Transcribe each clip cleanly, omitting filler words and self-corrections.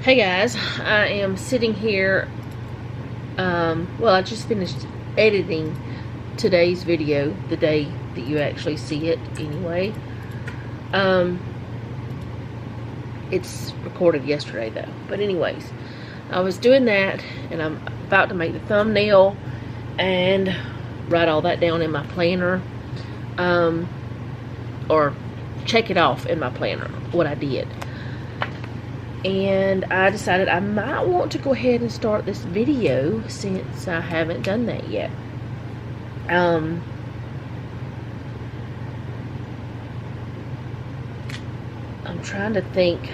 Hey guys, I am sitting here, well, I just finished editing today's video, the day that you actually see it anyway. It's recorded yesterday though, but anyways, I was doing that and I'm about to make the thumbnail and write all that down in my planner, or check it off in my planner, what I did. And I decided I might want to go ahead and start this video since I haven't done that yet. I'm trying to think.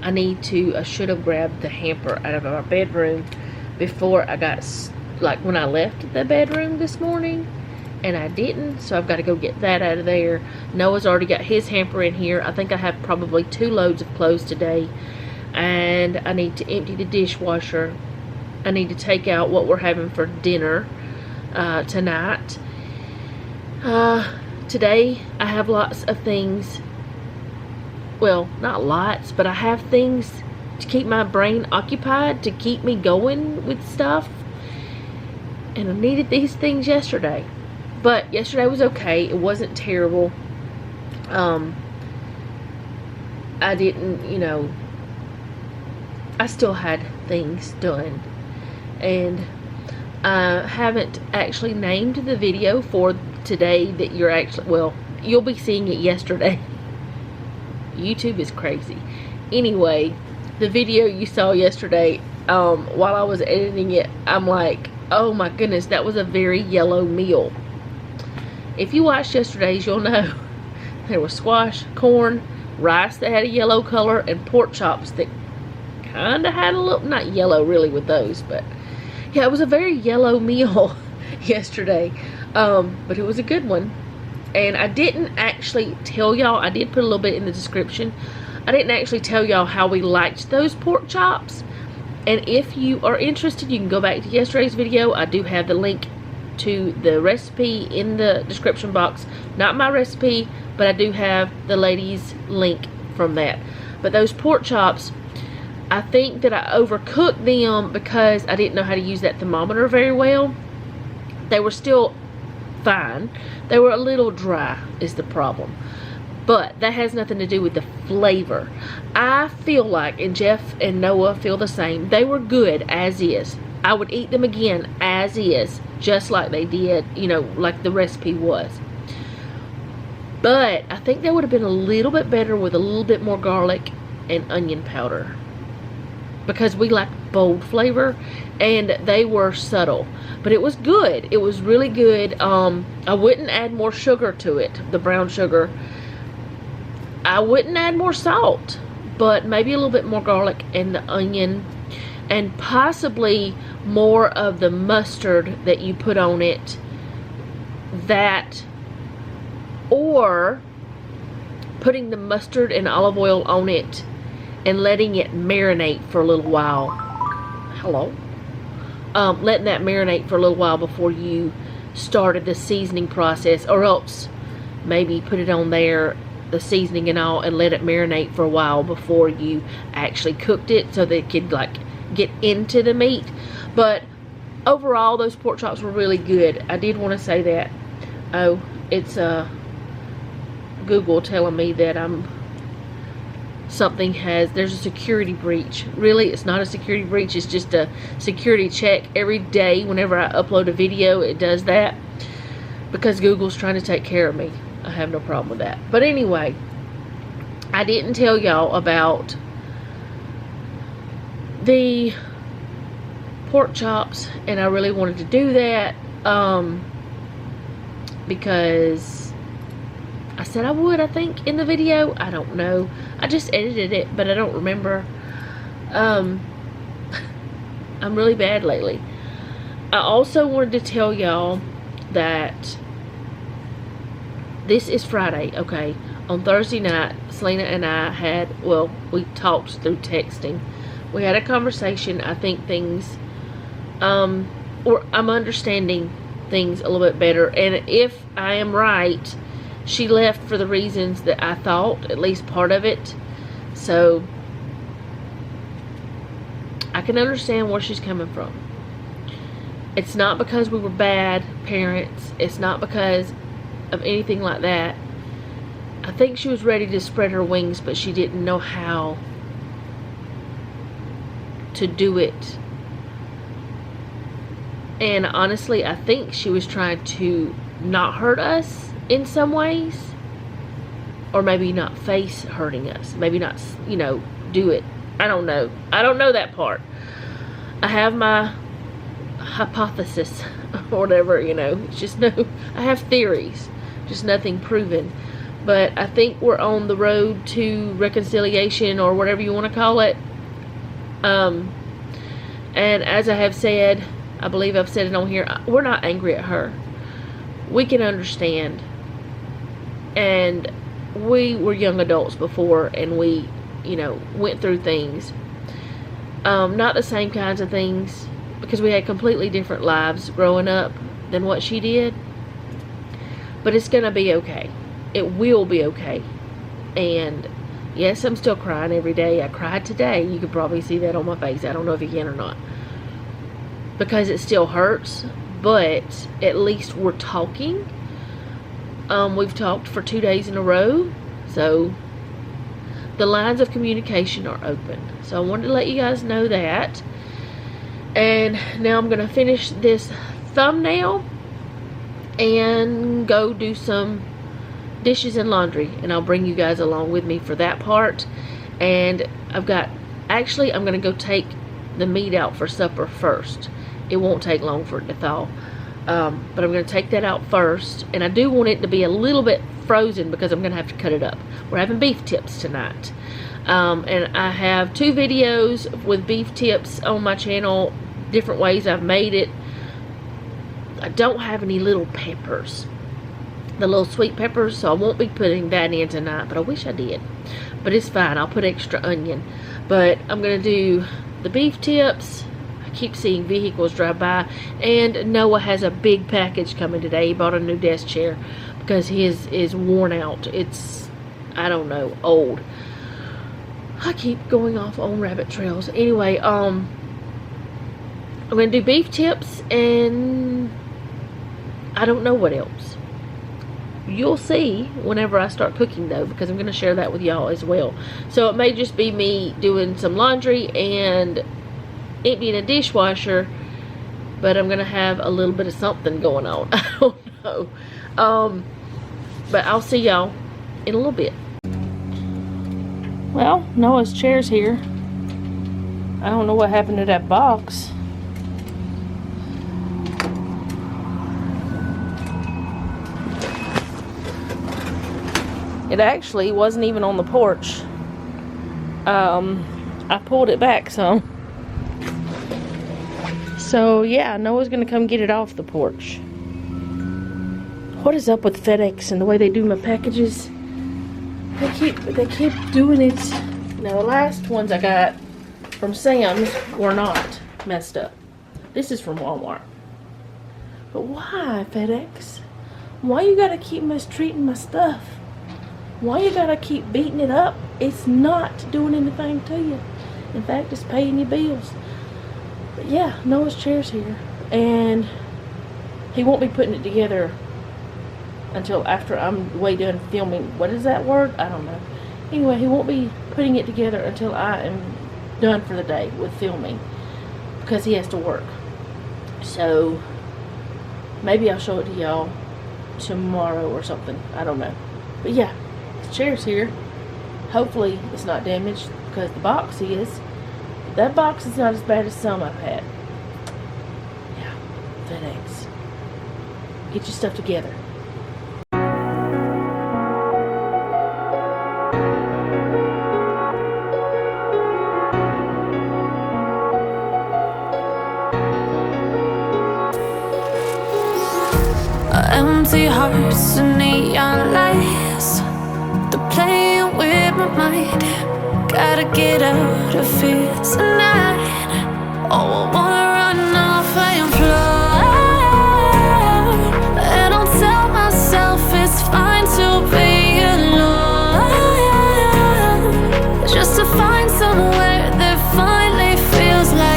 I should have grabbed the hamper out of our bedroom before I got, like when I left the bedroom this morning, and I didn't, so I've got to go get that out of there. Noah's already got his hamper in here. I think I have probably 2 loads of clothes today, and I need to empty the dishwasher. I need to take out what we're having for dinner tonight. Today I have lots of things, well, not lots, but I have things to keep my brain occupied, to keep me going with stuff, and I needed these things yesterday. But yesterday was okay. It wasn't terrible. I didn't, I still had things done. And I haven't actually named the video for today that you're actually, well, you'll be seeing it yesterday. YouTube is crazy. Anyway, the video you saw yesterday, while I was editing it, I'm like, oh my goodness, that was a very yellow meal. If you watched yesterday's, you'll know there was squash, corn, rice that had a yellow color, and pork chops that kind of had a little, not yellow really with those, but yeah, it was a very yellow meal yesterday, but it was a good one. And I didn't actually tell y'all, I did put a little bit in the description, I didn't actually tell y'all how we liked those pork chops. And if you are interested, you can go back to yesterday's video. I do have the link to the recipe in the description box. Not my recipe, but I do have the lady's link from that. But those pork chops, I think that I overcooked them because I didn't know how to use that thermometer very well. They were still fine. They were a little dry is the problem. But that has nothing to do with the flavor. I feel like, and Jeff and Noah feel the same, they were good as is. I would eat them again as is, just like they did, like the recipe was. But I think they would have been a little bit better with a little bit more garlic and onion powder, because we like bold flavor, and they were subtle. But it was good. It was really good. I wouldn't add more sugar to it, the brown sugar. I wouldn't add more salt, but maybe a little bit more garlic and the onion, and possibly more of the mustard that you put on it, that, or putting the mustard and olive oil on it and letting it marinate for a little while. Hello? Letting that marinate for a little while before you started the seasoning process, or else maybe put it on there, the seasoning and all, and let it marinate for a while before you actually cooked it, so that it could like get into the meat. But overall, those pork chops were really good. I did want to say that. Oh, it's Google telling me that there's a security breach. Really, it's not a security breach, it's just a security check. Every day whenever I upload a video, it does that, because Google's trying to take care of me. I have no problem with that. But anyway, I didn't tell y'all about the pork chops, and I really wanted to do that because I said I would, I think, in the video. I don't know. I just edited it, but I don't remember. I'm really bad lately. I also wanted to tell y'all that this is Friday, okay? On Thursday night, Selena and I we talked through texting. We had a conversation. I think things, or I'm understanding things a little bit better. And if I am right, she left for the reasons that I thought, at least part of it. So I can understand where she's coming from. It's not because we were bad parents. It's not because of anything like that. I think she was ready to spread her wings, but she didn't know how to do it. And honestly, I think she was trying to not hurt us in some ways, or maybe not face hurting us, maybe not, you know, do it. I don't know that part. I have my hypothesis or whatever, you know. It's just I have theories, just nothing proven. But I think we're on the road to reconciliation, or whatever you want to call it. And as I have said, I believe I've said it on here, we're not angry at her. We can understand. And we were young adults before, and we, you know, went through things. Not the same kinds of things, because we had completely different lives growing up than what she did. But it's going to be okay. It will be okay. And yes, I'm still crying every day. I cried today. You could probably see that on my face. I don't know if you can or not, because it still hurts. But at least we're talking. We've talked for 2 days in a row, so the lines of communication are open. So I wanted to let you guys know that. And now I'm going to finish this thumbnail and go do some dishes and laundry, and I'll bring you guys along with me for that part. And I'm going to go take the meat out for supper first. It won't take long for it to thaw, but I'm going to take that out first. And I do want it to be a little bit frozen, because I'm going to have to cut it up. We're having beef tips tonight, and I have 2 videos with beef tips on my channel, different ways I've made it. I don't have any little peppers, the little sweet peppers, so I won't be putting that in tonight, but I wish I did. But it's fine, I'll put extra onion. But I'm going to do the beef tips. I keep seeing vehicles drive by, and Noah has a big package coming today. He bought a new desk chair because his is worn out. It's, I don't know, old. I keep going off on rabbit trails. Anyway, I'm going to do beef tips, and I don't know what else. You'll see whenever I start cooking, though, because I'm going to share that with y'all as well. So it may just be me doing some laundry and emptying a dishwasher, but I'm going to have a little bit of something going on. I don't know. But I'll see y'all in a little bit. Well, Noah's chair's here. I don't know what happened to that box. It actually wasn't even on the porch. I pulled it back some. So yeah, Noah's gonna come get it off the porch. What is up with FedEx and the way they do my packages? They keep doing it. Now the last ones I got from Sam's were not messed up. This is from Walmart. But why, FedEx? Why you gotta keep mistreating my stuff? Why you gotta keep beating it up? It's not doing anything to you. In fact, it's paying your bills. But yeah, Noah's chair's here, and he won't be putting it together until after I'm way done filming. What is that word? I don't know. Anyway, he won't be putting it together until I am done for the day with filming, because he has to work. So maybe I'll show it to y'all tomorrow or something. I don't know. But yeah, his chair's here. Hopefully it's not damaged, because the box is. That box is not as bad as some I've had. Yeah, FedEx. Get your stuff together. Empty hearts and neon lights, they're playing with my mind. Gotta get out of here tonight. Oh, I wanna run off and fly, and I'll tell myself it's fine to be alone, just to find somewhere that finally feels like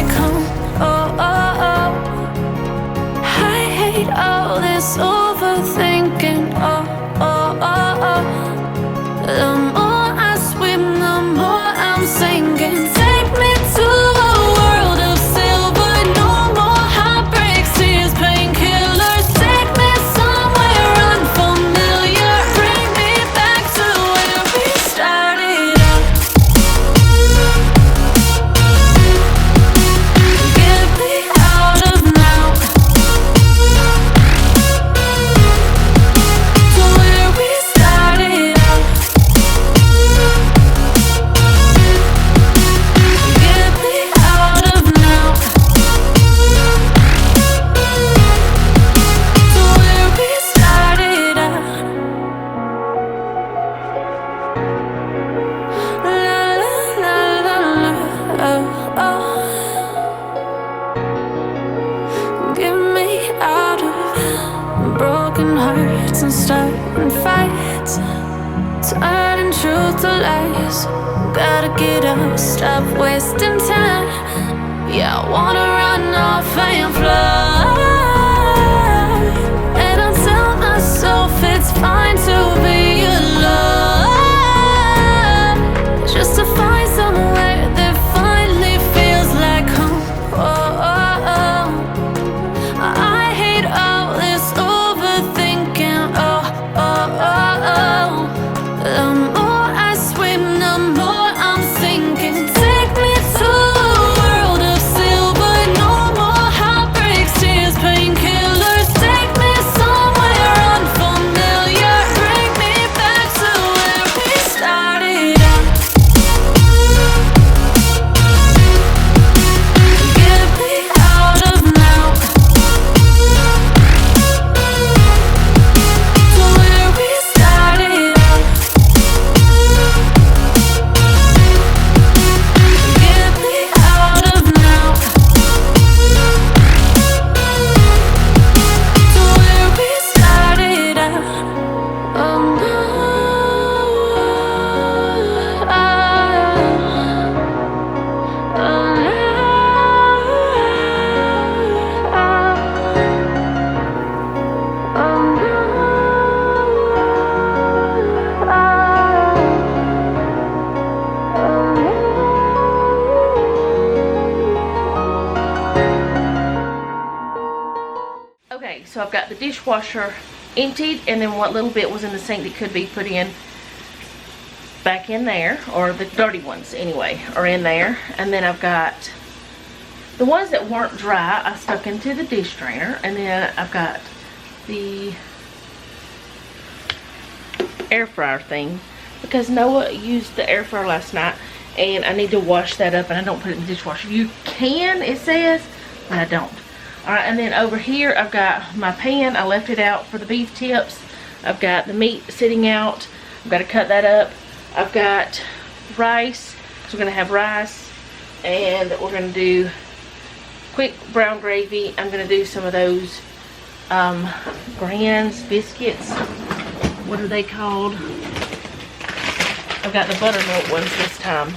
this overthinking. Oh, oh, oh, oh. The more I swim, the more I'm sinking. Take me to a world of silver. No more heartbreaks, tears, painkillers. Take me somewhere unfamiliar. Bring me back to where we started out. Get me out of now. To where we started out. Get me out of now. To where we started out. La la la la la. Oh, oh. Get me out of broken hearts and starting fights, turning truth to lies. Gotta get up, stop wasting time. Yeah, I wanna run off and fly. And I tell myself it's fine to be alone, just to find somewhere that finally feels like home. Oh, oh, oh. I hate all this overthinking. Oh, oh, oh, oh. The more I swim, the more I'm sinking. Take me to a world of silver. No more heartbreaks, tears, painkillers. Take me somewhere unfamiliar. Bring me back to where we started out. Get me out of now. To where we started out. Get me out of now. To where we started out. Oh no. Oh Okay, so I've got the dishwasher emptied, and then what little bit was in the sink that could be put in back in there, or the dirty ones anyway are in there. And then I've got the ones that weren't dry I stuck into the dish drainer, and then I've got the air fryer thing because Noah used the air fryer last night and I need to wash that up, and I don't put it in the dishwasher. You can, it says, but I don't. Alright, and then over here I've got my pan. I left it out for the beef tips. I've got the meat sitting out. I've got to cut that up. I've got rice, so we're going to have rice, and we're going to do quick brown gravy. I'm going to do some of those Grands biscuits. What are they called? I've got the buttermilk ones this time.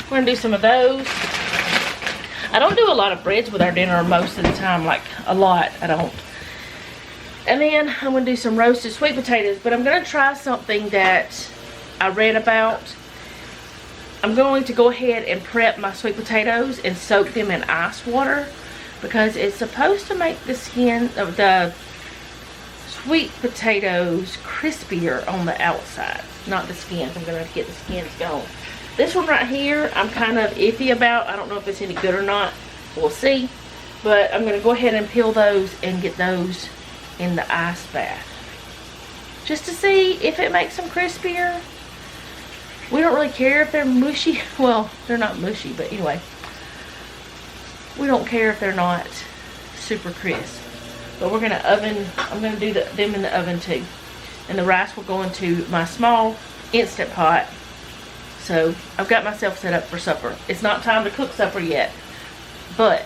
We're going to do some of those. I don't do a lot of breads with our dinner most of the time, like a lot, I don't. And then I'm going to do some roasted sweet potatoes, but I'm going to try something that I read about. I'm going to go ahead and prep my sweet potatoes and soak them in ice water because it's supposed to make the skin of the sweet potatoes crispier on the outside, not the skins. I'm going to get the skins going. This one right here, I'm kind of iffy about. I don't know if it's any good or not. We'll see. But I'm going to go ahead and peel those and get those in the ice bath, just to see if it makes them crispier. We don't really care if they're mushy. Well, they're not mushy, but anyway. We don't care if they're not super crisp. But we're going to oven, I'm going to do them in the oven too. And the rice will go into my small Instant Pot. So I've got myself set up for supper. It's not time to cook supper yet, but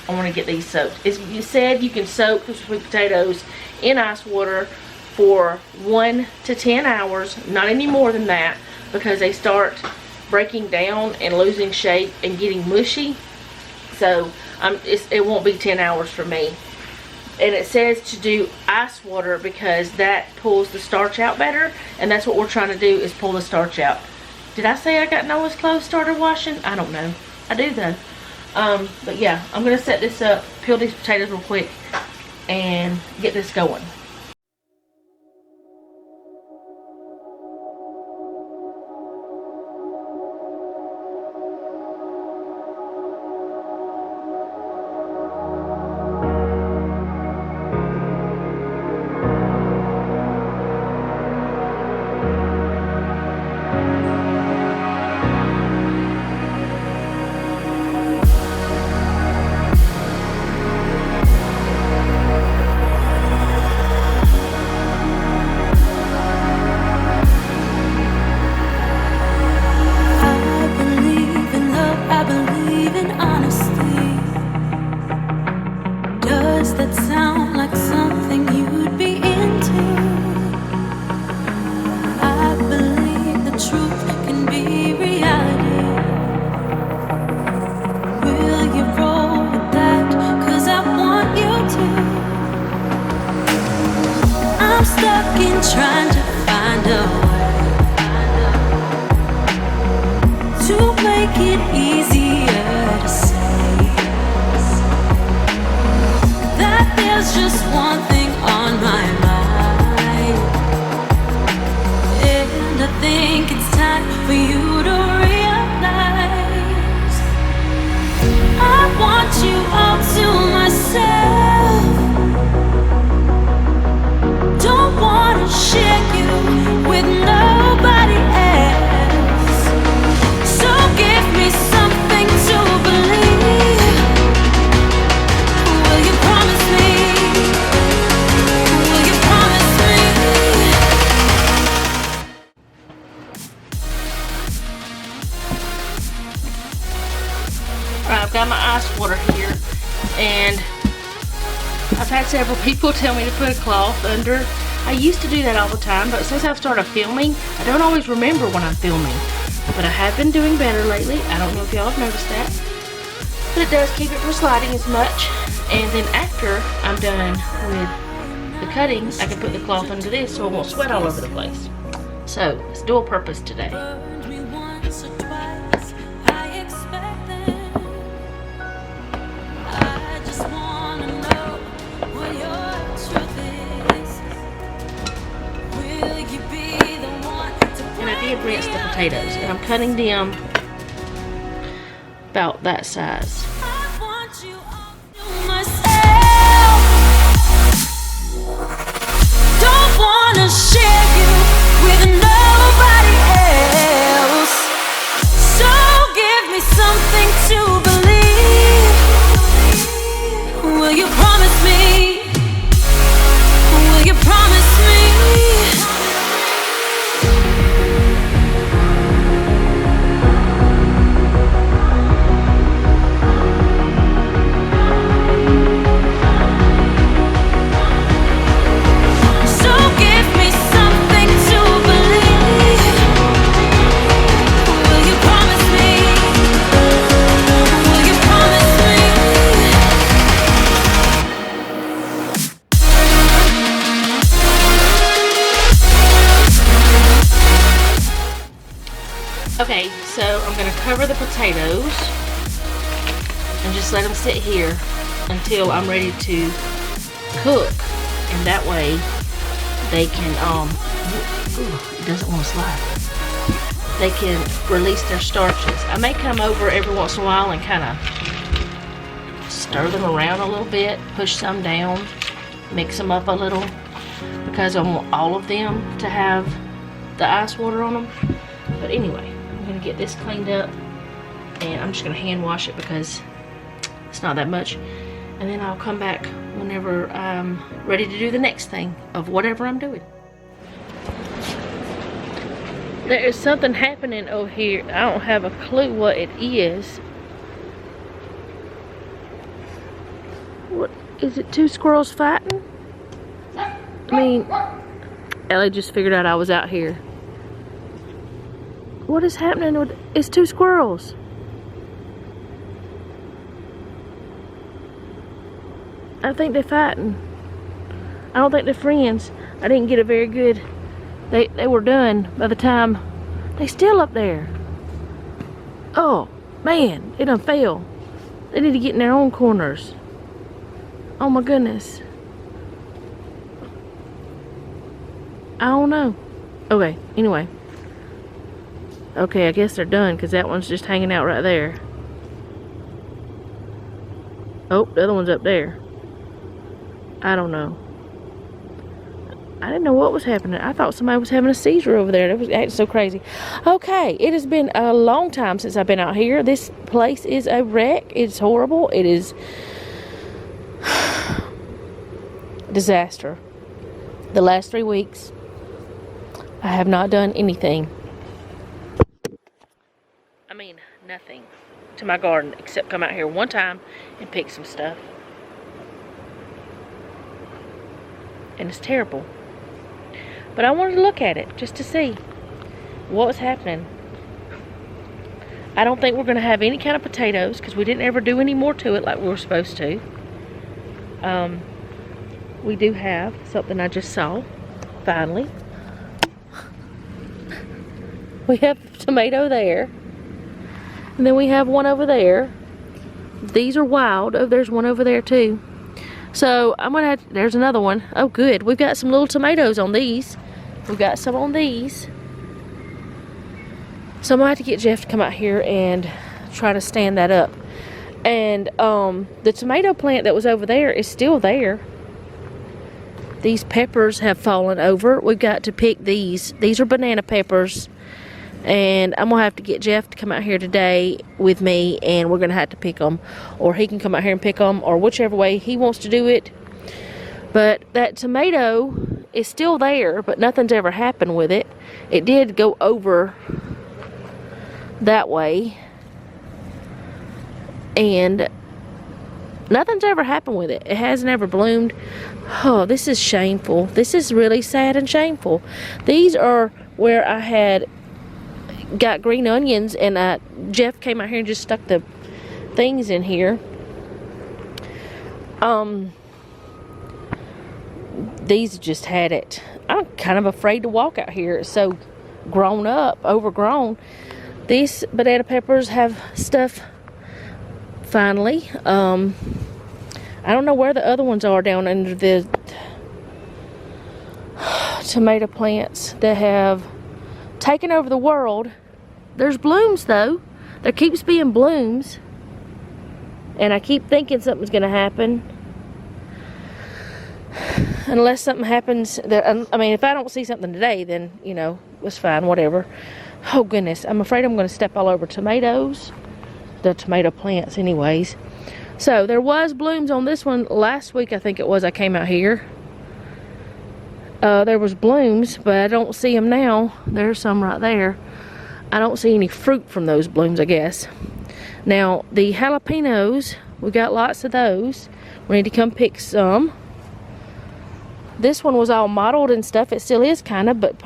I want to get these soaked. As you said, you can soak the sweet potatoes in ice water for 1 to 10 hours, not any more than that, because they start breaking down and losing shape and getting mushy. So it won't be 10 hours for me. And it says to do ice water because that pulls the starch out better, and that's what we're trying to do, is pull the starch out. Did I say I got Noah's clothes started washing? I don't know. I do though. But yeah, I'm gonna set this up, peel these potatoes real quick, and get this going. Trying to find a way to make it easier to say that there's just one thing on my mind, and I think it's time for you to realize I want you all to myself. Don't wanna share you with nobody else. So give me something to believe. Will you promise me? Will you promise me? Alright, I've got my ice water here, and I've had several people tell me to put a cloth under. I used to do that all the time, but since I've started filming, I don't always remember when I'm filming. But I have been doing better lately. I don't know if y'all have noticed that. But it does keep it from sliding as much. And then after I'm done with the cutting, I can put the cloth under this so it won't sweat all over the place. So, it's dual purpose today. Rinse the potatoes, and I'm cutting them about that size. I want you all to myself. Don't wanna share you with nobody else. So give me something to believe. Will you promise me? Will you promise me? Okay, so I'm going to cover the potatoes and just let them sit here until I'm ready to cook, and that way they can, it doesn't want to slide. They can release their starches. I may come over every once in a while and kind of stir them around a little bit, push some down, mix them up a little, because I want all of them to have the ice water on them. But anyway, I'm going to get this cleaned up, and I'm just going to hand wash it because it's not that much. And then I'll come back whenever I'm ready to do the next thing of whatever I'm doing. There is something happening over here. I don't have a clue what it is. What is it? Two squirrels fighting? I mean, Ellie just figured out I was out here. What is happening with, it's two squirrels. I think they're fighting. I don't think they're friends. I didn't get a very good... They were done by the time... They still up there. Oh, man. It done fell. They need to get in their own corners. Oh, my goodness. I don't know. Okay, anyway. Okay, I guess they're done because that one's just hanging out right there. Oh, the other one's up there. I don't know. I didn't know what was happening. I thought somebody was having a seizure over there. It was acting so crazy. Okay, it has been a long time since I've been out here. This place is a wreck. It's horrible. It is disaster. The last 3 weeks, I have not done anything. I mean, nothing to my garden except come out here one time and pick some stuff. And it's terrible. But I wanted to look at it just to see what was happening. I don't think we're going to have any kind of potatoes because we didn't ever do any more to it like we were supposed to. We do have something I just saw, finally. We have a tomato there. And then we have one over there. These are wild. Oh, there's one over there too. So I'm gonna have, there's another one. Oh good, we've got some little tomatoes on these. We've got some on these. So I'm gonna have to get Jeff to come out here and try to stand that up. And the tomato plant that was over there is still there. These peppers have fallen over. We've got to pick these. These are banana peppers. And I'm going to have to get Jeff to come out here today with me, and we're going to have to pick them. Or he can come out here and pick them, or whichever way he wants to do it. But that tomato is still there, but nothing's ever happened with it. It did go over that way. And nothing's ever happened with it. It hasn't ever bloomed. Oh, this is shameful. This is really sad and shameful. These are where I had got green onions, and Jeff came out here and just stuck the things in here. These just had it. I'm kind of afraid to walk out here. It's so grown up, overgrown. These banana peppers have stuff finally. I don't know where the other ones are down under the tomato plants that have taken over the world. There's blooms though. There keeps being blooms. And I keep thinking something's gonna happen. Unless something happens that, I mean, if I don't see something today, then, you know, it's fine, whatever. Oh goodness, I'm afraid I'm gonna step all over tomatoes. The tomato plants anyways. So there was blooms on this one last week, I think it was. I came out here. There was blooms, but I don't see them now. There's some right there. I don't see any fruit from those blooms, I guess. Now, the jalapenos, we got lots of those. We need to come pick some. This one was all mottled and stuff. It still is kind of, but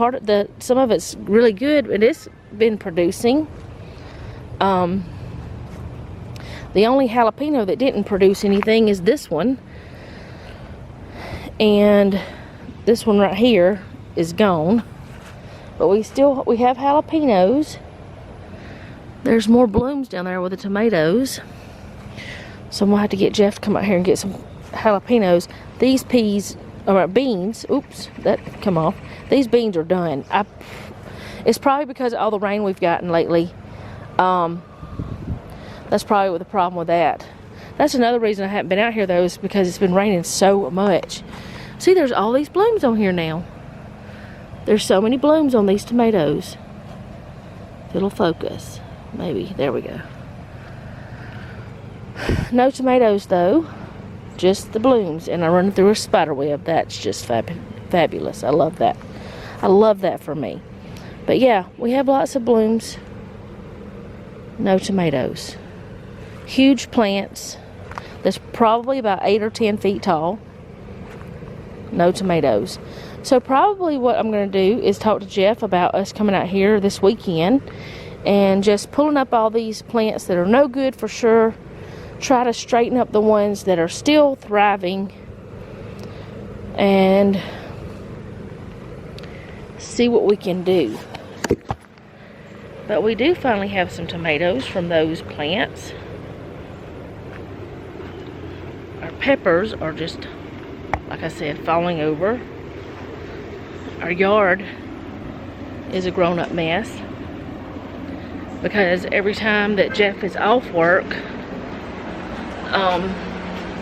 some of it's really good. It has been producing. The only jalapeno that didn't produce anything is this one. And this one right here is gone. But we have jalapenos. There's more blooms down there with the tomatoes. So I'm gonna have to get Jeff to come out here and get some jalapenos. These beans, oops, that come off. These beans are done. It's probably because of all the rain we've gotten lately. That's probably the problem with that. That's another reason I haven't been out here though, is because it's been raining so much. See, there's all these blooms on here now. There's so many blooms on these tomatoes. It'll focus. Maybe. There we go. No tomatoes though. Just the blooms. And I run through a spider web. That's just fabulous. I love that. I love that for me. But yeah, we have lots of blooms. No tomatoes. Huge plants. That's probably about 8 or 10 feet tall. No tomatoes. So probably what I'm going to do is talk to Jeff about us coming out here this weekend and just pulling up all these plants that are no good for sure, try to straighten up the ones that are still thriving and see what we can do. But we do finally have some tomatoes from those plants. Our peppers are just, like I said, falling over. Our yard is a grown-up mess because every time that Jeff is off work,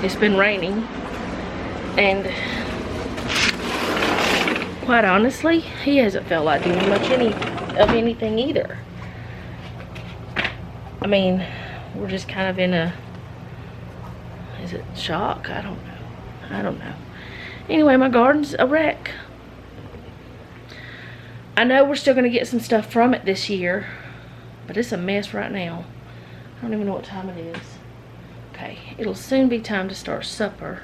it's been raining, and quite honestly, he hasn't felt like doing much of anything either. I mean, we're just kind of in a, is it shock? I don't know. Anyway, my garden's a wreck. I know we're still going to get some stuff from it this year, but it's a mess right now. I don't even know what time it is. Okay, it'll soon be time to start supper.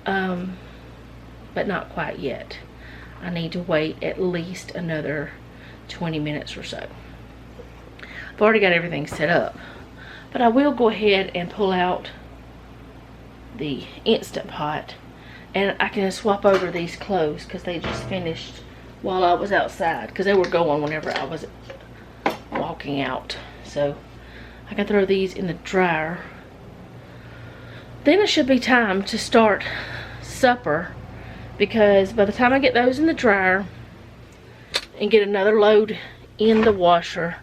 But not quite yet. I need to wait at least another 20 minutes or so. I've already got everything set up, but I will go ahead and pull out the Instant Pot, and I can swap over these clothes because they just finished while I was outside, because they were going whenever I was walking out. So I can throw these in the dryer. Then it should be time to start supper, because by the time I get those in the dryer and get another load in the washer,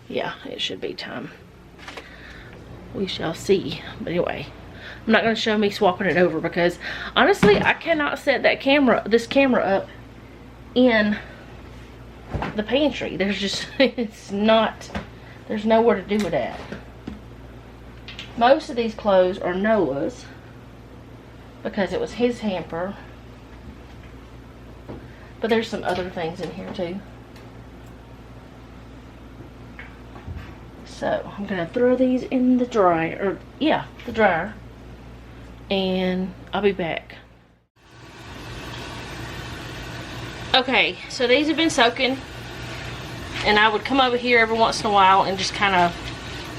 yeah, it should be time. We shall see. But anyway, I'm not going to show me swapping it over, because honestly, I cannot set this camera up in the pantry. There's just, there's nowhere to do it at. Most of these clothes are Noah's, because it was his hamper. But there's some other things in here too. So I'm gonna throw these in the dryer, or yeah, the dryer, and I'll be back. Okay, so these have been soaking, and I would come over here every once in a while and just kind of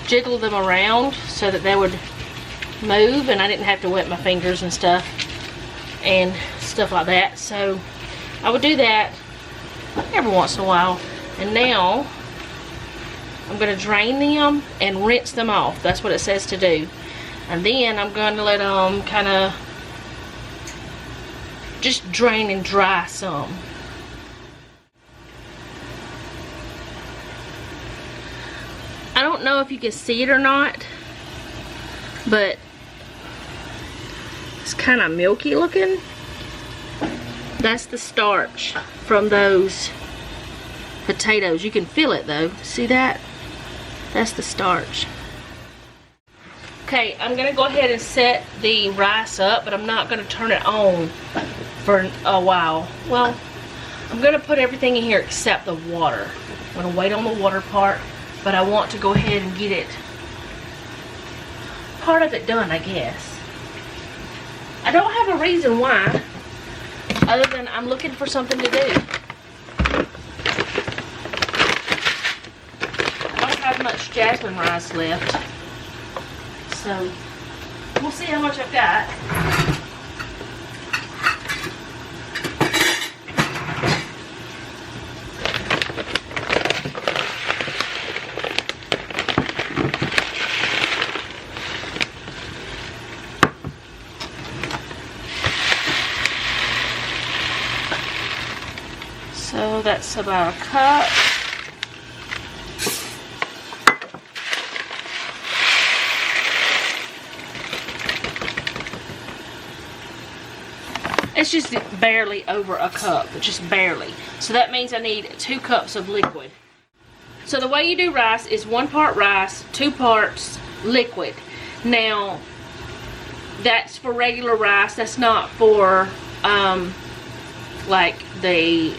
jiggle them around so that they would move, and I didn't have to wet my fingers and stuff like that. So I would do that every once in a while, and now I'm going to drain them and rinse them off. That's what it says to do. And then I'm going to let them kind of just drain and dry some. I don't know if you can see it or not, but it's kind of milky looking. That's the starch from those potatoes. You can feel it though. See that? That's the starch. Okay, I'm gonna go ahead and set the rice up, but I'm not gonna turn it on for a while. Well, I'm gonna put everything in here except the water. I'm gonna wait on the water part, but I want to go ahead and get part of it done, I guess. I don't have a reason why, other than I'm looking for something to do. I don't have much jasmine rice left, so we'll see how much I've got. So that's about a cup. It's just barely over a cup, just barely. So that means I need 2 cups of liquid. So the way you do rice is 1 part rice, 2 parts liquid. Now, that's for regular rice. That's not for like the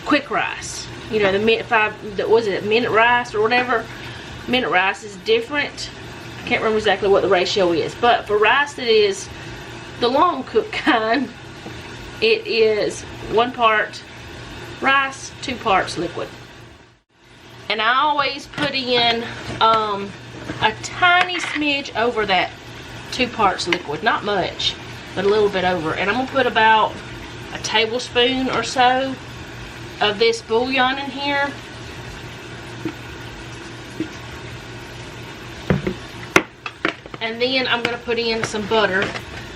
quick rice. You know, the minute rice or whatever. Minute rice is different. I can't remember exactly what the ratio is, but for rice that is the long cook kind, it is 1 part rice, 2 parts liquid. And I always put in a tiny smidge over that 2 parts liquid. Not much, but a little bit over. And I'm going to put about a tablespoon or so of this bouillon in here. And then I'm going to put in some butter.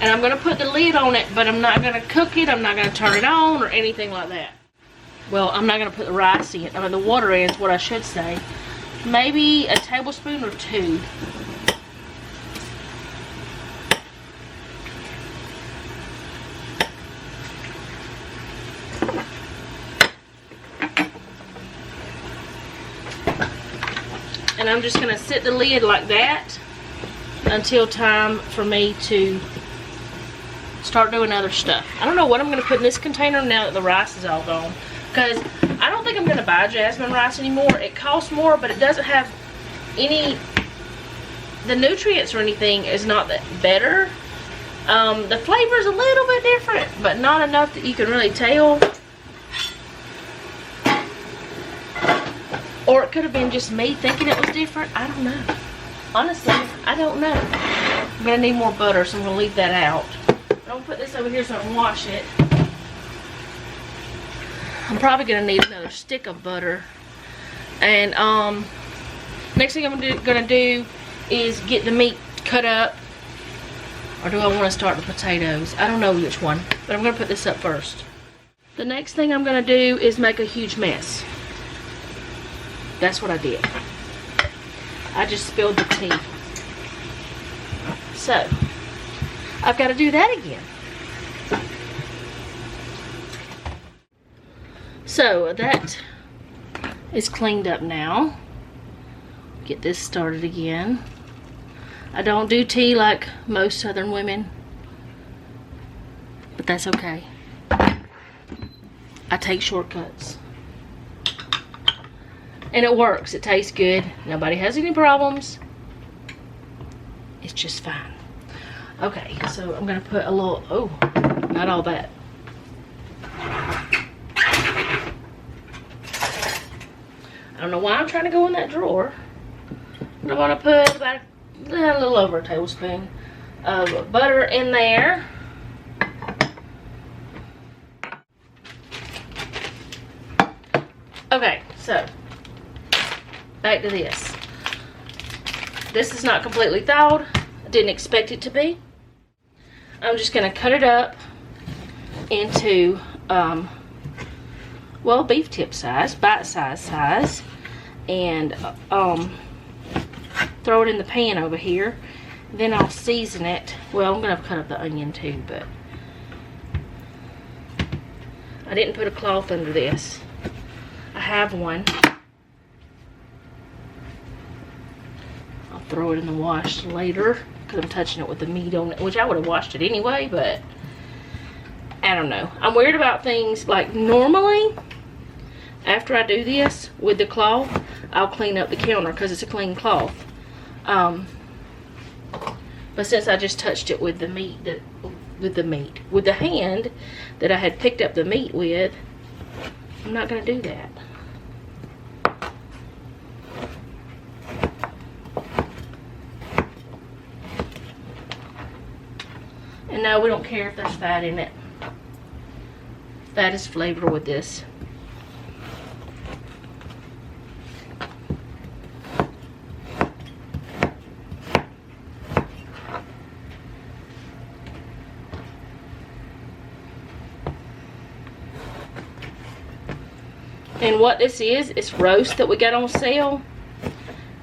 And I'm going to put the lid on it, but I'm not going to cook it. I'm not going to turn it on or anything like that. Well, I'm not going to put the rice in. I mean, the water in is what I should say. Maybe a tablespoon or 2. And I'm just going to sit the lid like that until time for me to start doing other stuff. I don't know what I'm going to put in this container now that the rice is all gone, because I don't think I'm going to buy jasmine rice anymore. It costs more, but it doesn't have any, the nutrients or anything is not that better. The flavor is a little bit different, but not enough that you can really tell. Or it could have been just me thinking it was different. I don't know. Honestly, I don't know. I'm going to need more butter, so I'm going to leave that out. I'm going to put this over here so I can wash it. I'm probably going to need another stick of butter. And next thing I'm going to do is get the meat cut up. Or do I want to start the potatoes? I don't know which one, but I'm going to put this up first. The next thing I'm going to do is make a huge mess. That's what I did. I just spilled the tea. So, I've got to do that again. So, that is cleaned up now. Get this started again. I don't do tea like most Southern women, but that's okay. I take shortcuts. And it works. It tastes good. Nobody has any problems. It's just fine. Okay, so I'm going to put a little, oh, not all that. I don't know why I'm trying to go in that drawer. I'm going to put about a little over a tablespoon of butter in there. Okay, so back to this. This is not completely thawed. I didn't expect it to be. I'm just going to cut it up into, well, beef tip size, bite-sized size, and throw it in the pan over here. Then I'll season it. Well, I'm going to cut up the onion too, but I didn't put a cloth under this. I have one. I'll throw it in the wash later because I'm touching it with the meat on it, which I would have washed it anyway, but I don't know. I'm weird about things like normally after I do this with the cloth, I'll clean up the counter because it's a clean cloth. But since I just touched it with the meat, with the hand that I had picked up the meat with, I'm not going to do that. And no, we don't care if there's fat in it. Fat is flavor with this. And what this is, it's roast that we got on sale.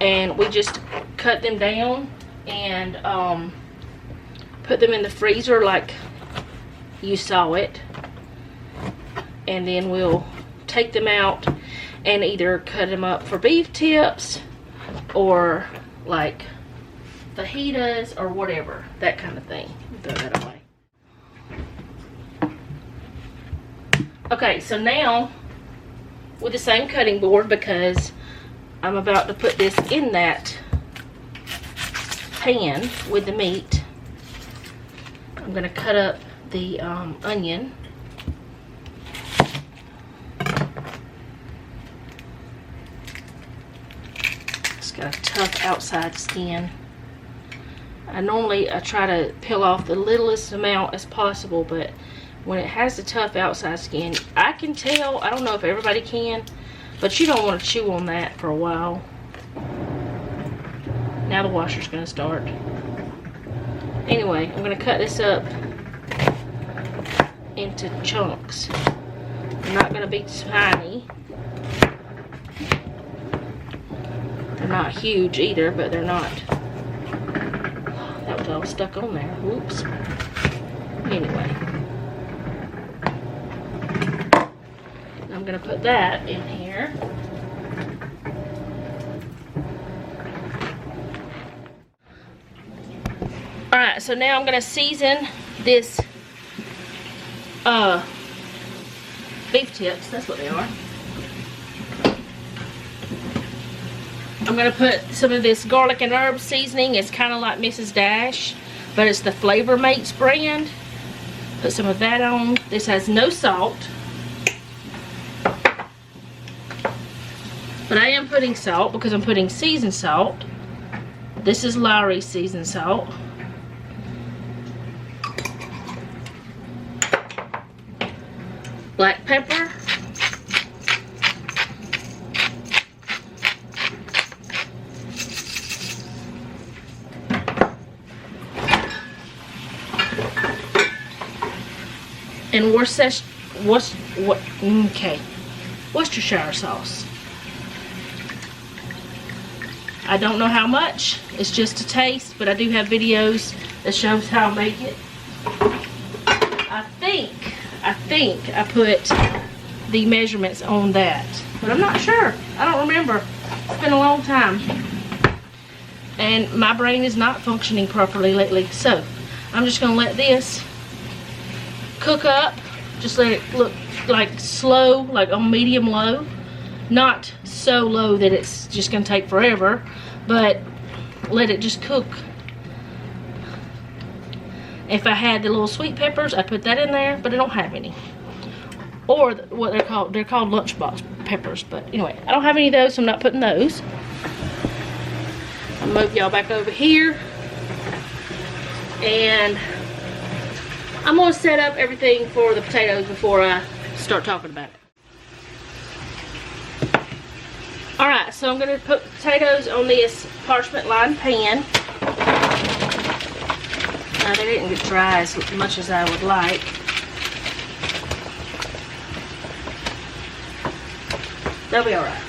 And we just cut them down and put them in the freezer like you saw it. And then we'll take them out and either cut them up for beef tips or like fajitas or whatever, that kind of thing. Throw that away. Okay, so now with the same cutting board, because I'm about to put this in that pan with the meat, I'm going to cut up the onion. got a tough outside skin. I try to peel off the littlest amount as possible, but when it has a tough outside skin, I can tell, I don't know if everybody can, but you don't want to chew on that for a while. Now the washer's going to start. Anyway, I'm going to cut this up into chunks. They're not going to be tiny. They're not huge either, but they're not. That was all stuck on there. Whoops. Anyway. I'm going to put that in here. Alright, so now I'm going to season this beef tips. That's what they are. I'm going to put some of this garlic and herb seasoning. It's kind of like Mrs. Dash, but it's the Flavor Mates brand. Put some of that on. This has no salt, but I am putting salt because I'm putting seasoned salt. This is Lowry seasoned salt. Black pepper. And Worcestershire sauce. I don't know how much. It's just a taste, but I do have videos that shows how I make it. I think I put the measurements on that, but I'm not sure. I don't remember. It's been a long time. And my brain is not functioning properly lately, so I'm just going to let this cook up. Just let it look like slow, like on medium low. Not so low that it's just going to take forever, but let it just cook. If I had the little sweet peppers, I'd put that in there, but I don't have any. Or what they're called lunchbox peppers, but anyway, I don't have any of those, so I'm not putting those. I'll move y'all back over here. And I'm going to set up everything for the potatoes before I start talking about it. Alright, so I'm going to put potatoes on this parchment lined pan. They didn't get dry as much as I would like. They'll be alright.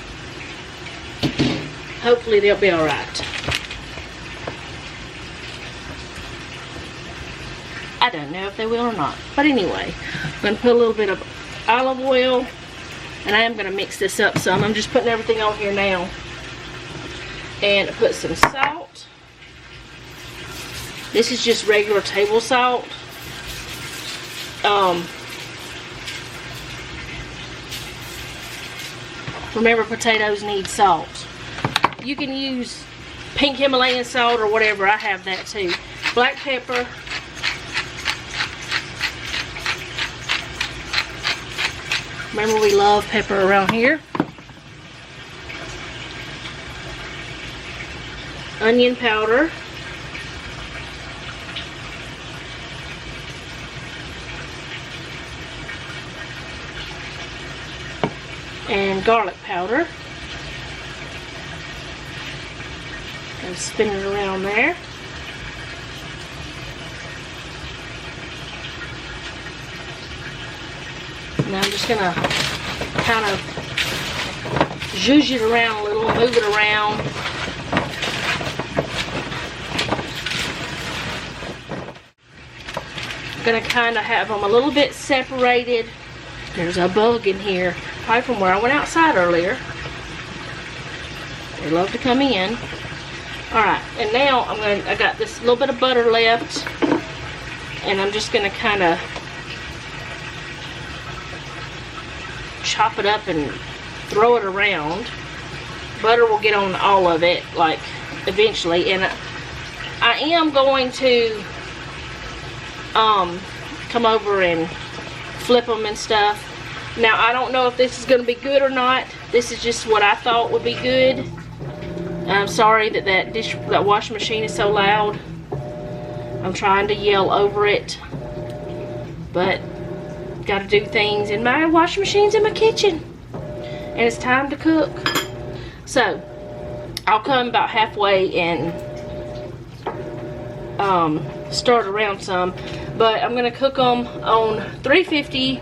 Hopefully they'll be alright. I don't know if they will or not. But anyway, I'm going to put a little bit of olive oil. And I am going to mix this up some. I'm just putting everything on here now. And put some salt. This is just regular table salt. Remember, potatoes need salt. You can use pink Himalayan salt or whatever. I have that too. Black pepper. Remember, we love pepper around here. Onion powder. And garlic powder. And spin it around there. Now I'm just going to kind of zhuzh it around a little, move it around. I'm going to kind of have them a little bit separated. There's a bug in here, probably from where I went outside earlier. They love to come in. Alright, and now I got this little bit of butter left, and I'm just going to kind of chop it up and throw it around. Butter will get on all of it, like, eventually, and I am going to come over and flip them and stuff. Now, I don't know if this is going to be good or not. This is just what I thought would be good. I'm sorry that that washing machine is so loud. I'm trying to yell over it, but gotta do things, and my washing machine's in my kitchen, and it's time to cook. So I'll come about halfway and start around some, but I'm gonna cook them on 350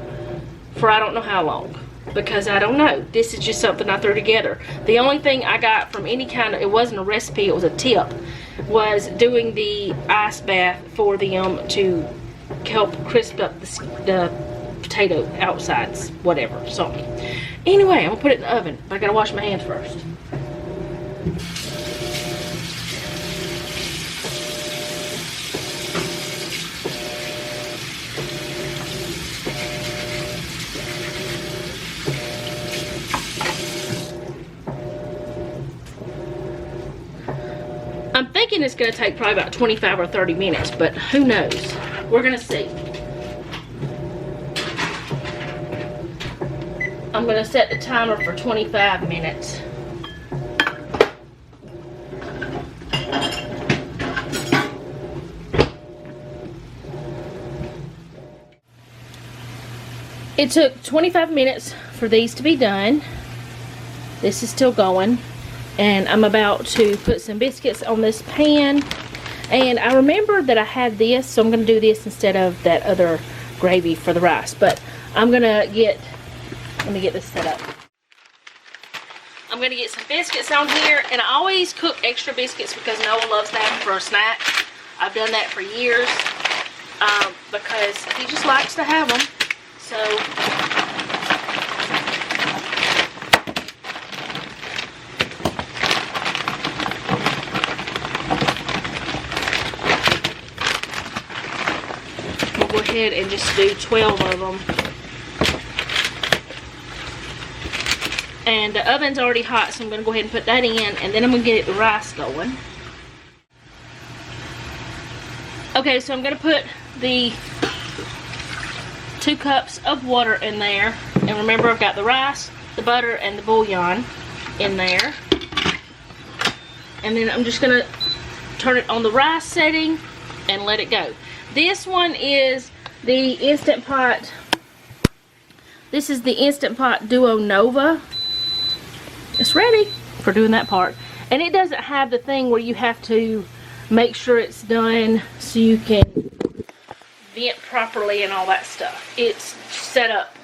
for I don't know how long, because I don't know. This is just something I threw together. The only thing I got from any kind of, it wasn't a recipe, it was a tip, was doing the ice bath for them to help crisp up the potato outsides, whatever, soggy. Anyway, I'm gonna put it in the oven, but I gotta wash my hands first. I'm thinking it's going to take probably about 25 or 30 minutes, but who knows? We're going to see. I'm going to set the timer for 25 minutes. It took 25 minutes for these to be done. This is still going. And I'm about to put some biscuits on this pan. And I remembered that I had this, so I'm going to do this instead of that other gravy for the rice. But I'm going to get, let me get this set up. I'm going to get some biscuits on here. And I always cook extra biscuits because Noah loves to have them for a snack. I've done that for years because he just likes to have them. So go ahead and just do 12 of them. And the oven's already hot, so I'm going to go ahead and put that in, and then I'm going to get the rice going. Okay, so I'm going to put the 2 cups of water in there. And remember, I've got the rice, the butter, and the bouillon in there. And then I'm just going to turn it on the rice setting and let it go. This one is the Instant Pot. This is the Instant Pot Duo Nova. It's ready for doing that part. And it doesn't have the thing where you have to make sure it's done so you can vent properly and all that stuff. It's set up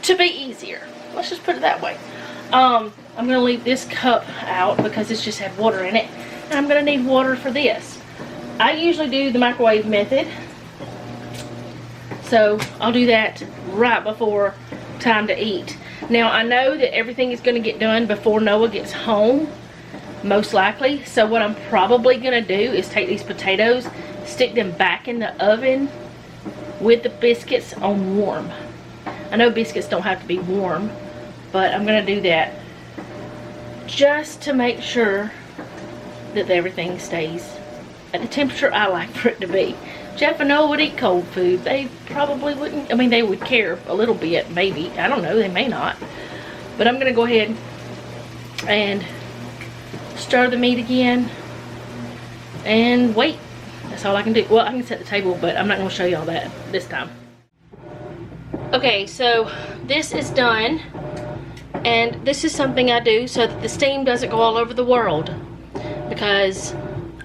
to be easier. Let's just put it that way. I'm going to leave this cup out because it's just had water in it. And I'm going to need water for this. I usually do the microwave method. So I'll do that right before time to eat. Now I know that everything is going to get done before Noah gets home, most likely. So what I'm probably going to do is take these potatoes, stick them back in the oven with the biscuits on warm. I know biscuits don't have to be warm, but I'm going to do that just to make sure that everything stays at the temperature I like for it to be. Jeff and Noah would eat cold food. They probably wouldn't. I mean, they would care a little bit, maybe. I don't know. They may not. But I'm going to go ahead and stir the meat again and wait. That's all I can do. Well, I can set the table, but I'm not going to show you all that this time. Okay, so this is done. And this is something I do so that the steam doesn't go all over the world. Because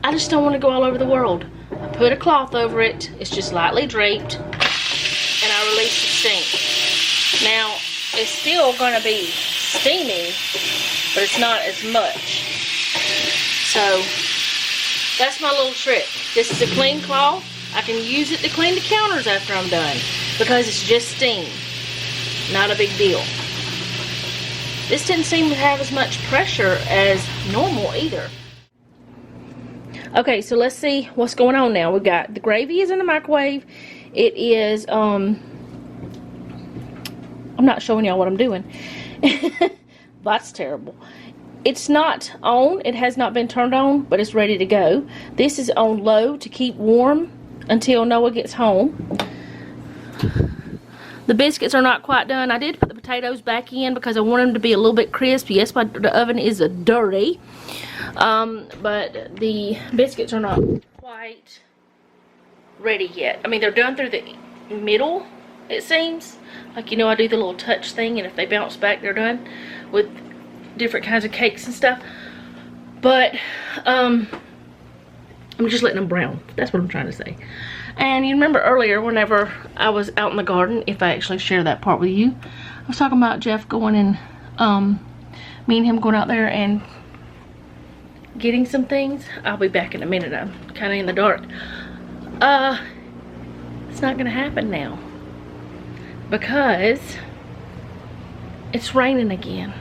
I just don't want to go all over the world. I put a cloth over it. It's just lightly draped. And I release the steam. Now, it's still going to be steamy, but it's not as much. So, that's my little trick. This is a clean cloth. I can use it to clean the counters after I'm done. Because it's just steam. Not a big deal. This didn't seem to have as much pressure as normal either. Okay, so let's see what's going on now. We've got the gravy is in the microwave. It is, I'm not showing y'all what I'm doing. That's terrible. It's not on. It has not been turned on, but it's ready to go. This is on low to keep warm until Noah gets home. The biscuits are not quite done. I did put the potatoes back in because I want them to be a little bit crisp. Yes, the oven is dirty. But the biscuits are not quite ready yet. I mean, they're done through the middle, it seems. Like, you know, I do the little touch thing, and if they bounce back, they're done with different kinds of cakes and stuff. But, I'm just letting them brown. That's what I'm trying to say. And you remember earlier, whenever I was out in the garden, if I actually share that part with you, I was talking about Jeff going and, me and him going out there and getting some things. I'll be back in a minute. I'm kind of in the dark. It's not gonna happen now because it's raining again.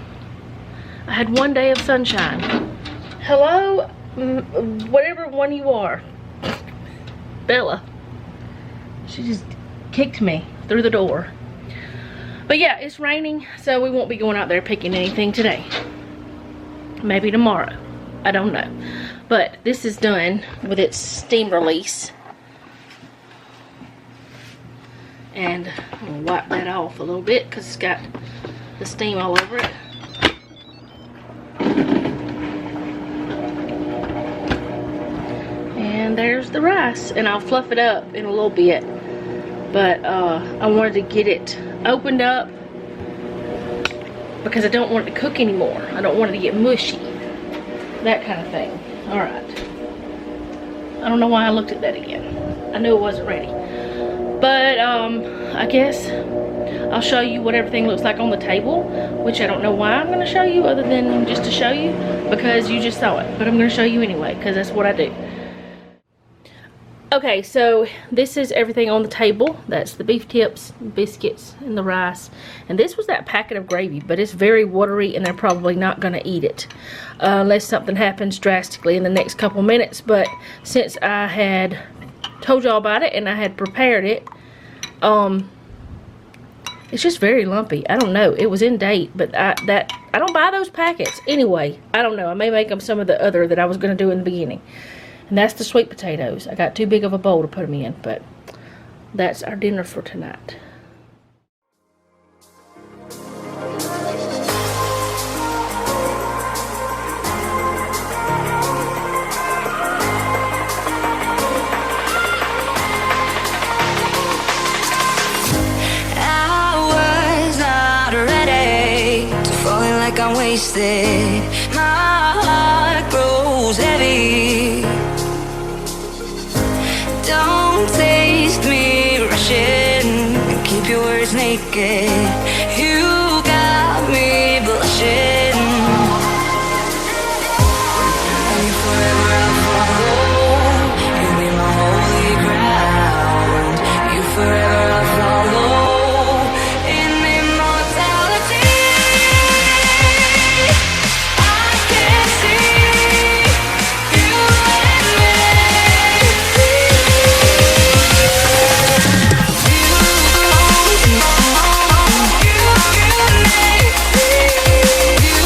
I had one day of sunshine. Hello, whatever one you are. Bella. She just kicked me through the door. But yeah, it's raining, so we won't be going out there picking anything today. Maybe tomorrow. I don't know. But this is done with its steam release. And I'm gonna wipe that off a little bit because it's got the steam all over it. And there's the rice, and I'll fluff it up in a little bit. But I wanted to get it opened up because I don't want it to cook anymore. I don't want it to get mushy. That kind of thing. Alright. I don't know why I looked at that again. I knew it wasn't ready. But I guess I'll show you what everything looks like on the table, which I don't know why I'm going to show you other than just to show you because you just saw it. But I'm going to show you anyway because that's what I do. Okay, so this is everything on the table. That's the beef tips, biscuits, and the rice. And this was that packet of gravy, but it's very watery and they're probably not going to eat it unless something happens drastically in the next couple minutes. But since I had told y'all about it and I had prepared it, it's just very lumpy. I don't know. It was in date, but I don't buy those packets. Anyway, I don't know. I may make them some of the other that I was going to do in the beginning. And that's the sweet potatoes. I got too big of a bowl to put them in, but that's our dinner for tonight. I'm wasted. My heart grows heavy. Don't taste me rushing. Keep your words naked. You got me blushing. And you forever I'll follow. You be my holy ground. You forever I'll follow. You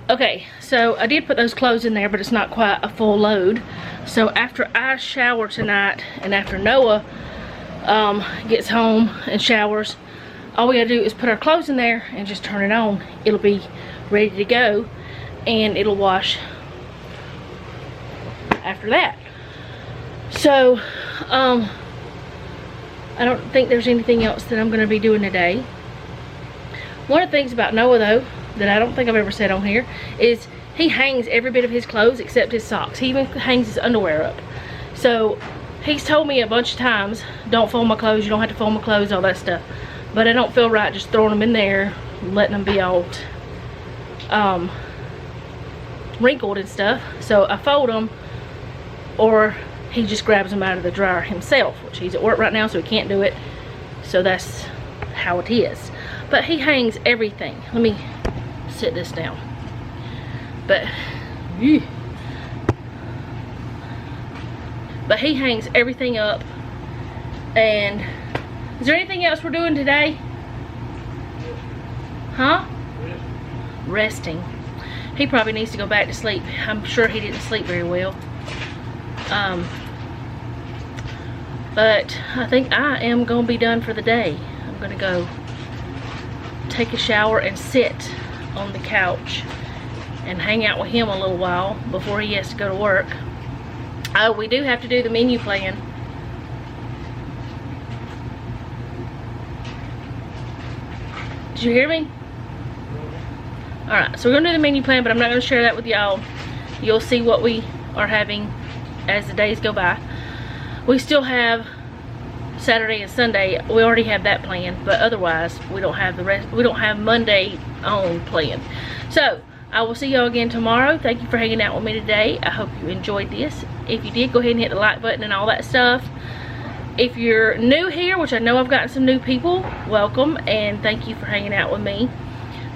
Okay, so I did put those clothes in there, but it's not quite a full load. So after I shower tonight, and after Noah gets home and showers, all we gotta do is put our clothes in there and just turn it on. It'll be ready to go, and it'll wash after that. So I don't think there's anything else that I'm gonna be doing today. One of the things about Noah though, that I don't think I've ever said on here, is he hangs every bit of his clothes except his socks. He even hangs his underwear up. So he's told me a bunch of times, don't fold my clothes, you don't have to fold my clothes, all that stuff. But I don't feel right just throwing them in there, letting them be all wrinkled and stuff. So I fold them, or he just grabs them out of the dryer himself, which he's at work right now, so he can't do it. So that's how it is. But he hangs everything. Let me sit this down. But he hangs everything up. And is there anything else we're doing today? Huh? Resting. He probably needs to go back to sleep. I'm sure he didn't sleep very well. But I think I am gonna be done for the day. I'm gonna go take a shower and sit on the couch and hang out with him a little while before he has to go to work. Oh, we do have to do the menu plan. Did you hear me? Alright, so we're gonna do the menu plan, but I'm not gonna share that with y'all. You'll see what we are having as the days go by. We still have Saturday and Sunday. We already have that planned, but otherwise we don't have the rest. We don't have Monday on planned. So I will see y'all again tomorrow. Thank you for hanging out with me today. I hope you enjoyed this. If you did, go ahead and hit the like button and all that stuff. If you're new here, which I know I've gotten some new people, welcome, and thank you for hanging out with me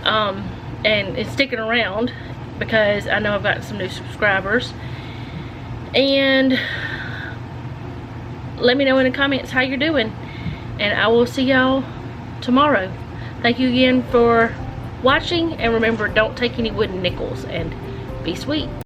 and sticking around, because I know I've gotten some new subscribers. And let me know in the comments how you're doing, and I will see y'all tomorrow. Thank you again for watching, and remember, don't take any wooden nickels, and be sweet.